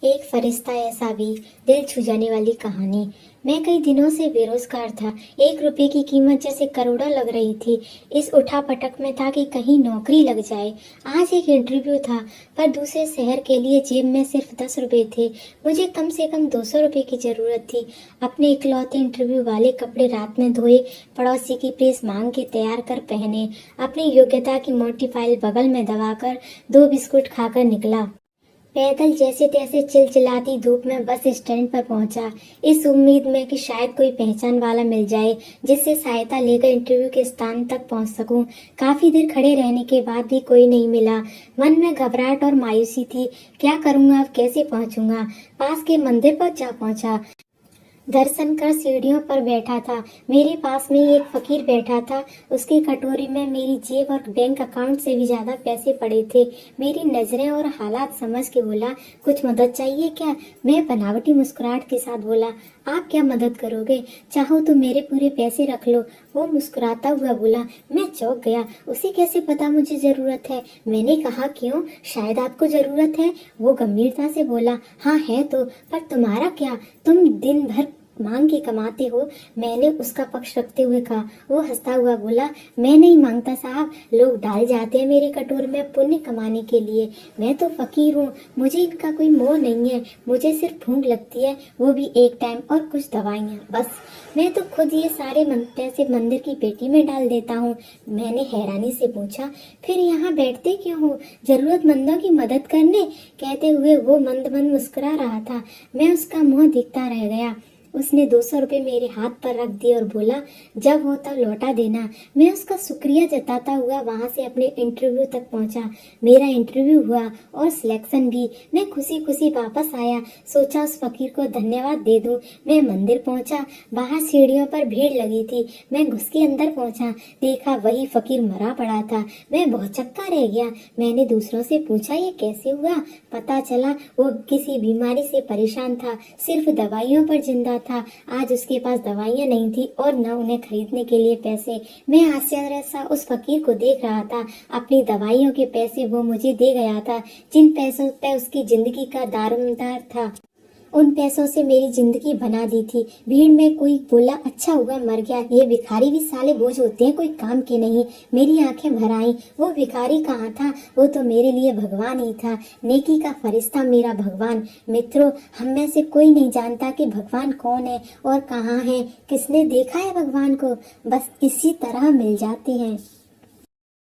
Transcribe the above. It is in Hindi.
एक फरिश्ता ऐसा भी, दिल छू जाने वाली कहानी। मैं कई दिनों से बेरोजगार था। 1 रुपए की कीमत जैसे करोड़ों लग रही थी। इस उठापटक में था कि कहीं नौकरी लग जाए। आज एक इंटरव्यू था, पर दूसरे शहर के लिए जेब में सिर्फ 10 रुपए थे। मुझे कम से कम 200 रुपए की जरूरत थी। अपने इकलौते इंटरव्यू वाले कपड़े रात में धोए, पड़ोसी की प्रेस मांग के तैयार कर पहने, अपनी योग्यता की मोटी फाइल बगल में दबाकर 2 बिस्कुट खाकर निकला। पैदल जैसे तैसे चिलचिलाती धूप में बस स्टैंड पर पहुंचा, इस उम्मीद में कि शायद कोई पहचान वाला मिल जाए जिससे सहायता लेकर इंटरव्यू के स्थान तक पहुंच सकूं। काफी देर खड़े रहने के बाद भी कोई नहीं मिला। मन में घबराहट और मायूसी थी। क्या करूंगा, अब कैसे पहुंचूंगा? पास के मंदिर पर जा पहुंचा। दर्शन कर सीढ़ियों पर बैठा था। मेरे पास में ही एक फकीर बैठा था। उसकी कटोरी में मेरी जेब और बैंक अकाउंट से भी ज्यादा पैसे पड़े थे। मेरी नजरें और हालात समझ के बोला, कुछ मदद चाहिए क्या? मैं बनावटी मुस्कुराहट के साथ बोला, आप क्या मदद करोगे? चाहो तो मेरे पूरे पैसे रख लो। वो मुस्कुराता हुआ बोला। मैं चौंक गया। उसे कैसे पता मुझे जरूरत है? मैंने कहा, क्यों, शायद आपको जरूरत है। वो गंभीरता से बोला, हाँ है तो, पर तुम्हारा क्या? तुम दिन भर मांग के कमाते हो। मैंने उसका पक्ष रखते हुए कहा। वो हंसता हुआ बोला, मैं नहीं मांगता साहब, लोग डाल जाते हैं मेरे कटोरे में पुण्य कमाने के लिए। मैं तो फकीर हूँ, मुझे इनका कोई मोह नहीं है। मुझे सिर्फ भूख लगती है, वो भी एक टाइम, और कुछ दवाइयाँ, बस। मैं तो खुद ये सारे पैसे मंदिर की पेटी में डाल देता हूँ। मैंने हैरानी से पूछा, फिर यहाँ बैठते क्यों हो? जरूरतमंदों की मदद करने? कहते हुए वो मंद मंद मुस्कुरा रहा था। मैं उसका मुंह दिखता रह गया। उसने 200 रुपये मेरे हाथ पर रख दिए और बोला, जब हो तब लौटा देना। मैं उसका शुक्रिया जताता हुआ वहां से अपने इंटरव्यू तक पहुंचा। मेरा इंटरव्यू हुआ और सिलेक्शन भी। मैं खुशी खुशी वापस आया। सोचा उस फकीर को धन्यवाद दे दूं। मैं मंदिर पहुंचा। बाहर सीढ़ियों पर भीड़ लगी थी। मैं घुस के अंदर पहुंचा। देखा वही फकीर मरा पड़ा था। मैं बहुत चक्का रह गया। मैंने दूसरों से पूछा, ये कैसे हुआ? पता चला वो किसी बीमारी से परेशान था, सिर्फ दवाइयों पर जिंदा था। आज उसके पास दवाइयां नहीं थी और न उन्हें खरीदने के लिए पैसे। मैं आश्चर्य सा उस फकीर को देख रहा था। अपनी दवाइयों के पैसे वो मुझे दे गया था, जिन पैसों पे उसकी जिंदगी का दारोमदार था। उन पैसों से मेरी जिंदगी बना दी थी। भीड़ में कोई बोला, अच्छा हुआ मर गया, ये भिखारी भी साले बोझ होते हैं, कोई काम के नहीं। मेरी आंखें भर आईं। वो भिखारी कहाँ था? वो तो मेरे लिए भगवान ही था, नेकी का फरिश्ता, मेरा भगवान। मित्रों, हम में से कोई नहीं जानता कि भगवान कौन है और कहाँ है। किसने देखा है भगवान को? बस इसी तरह मिल जाते हैं।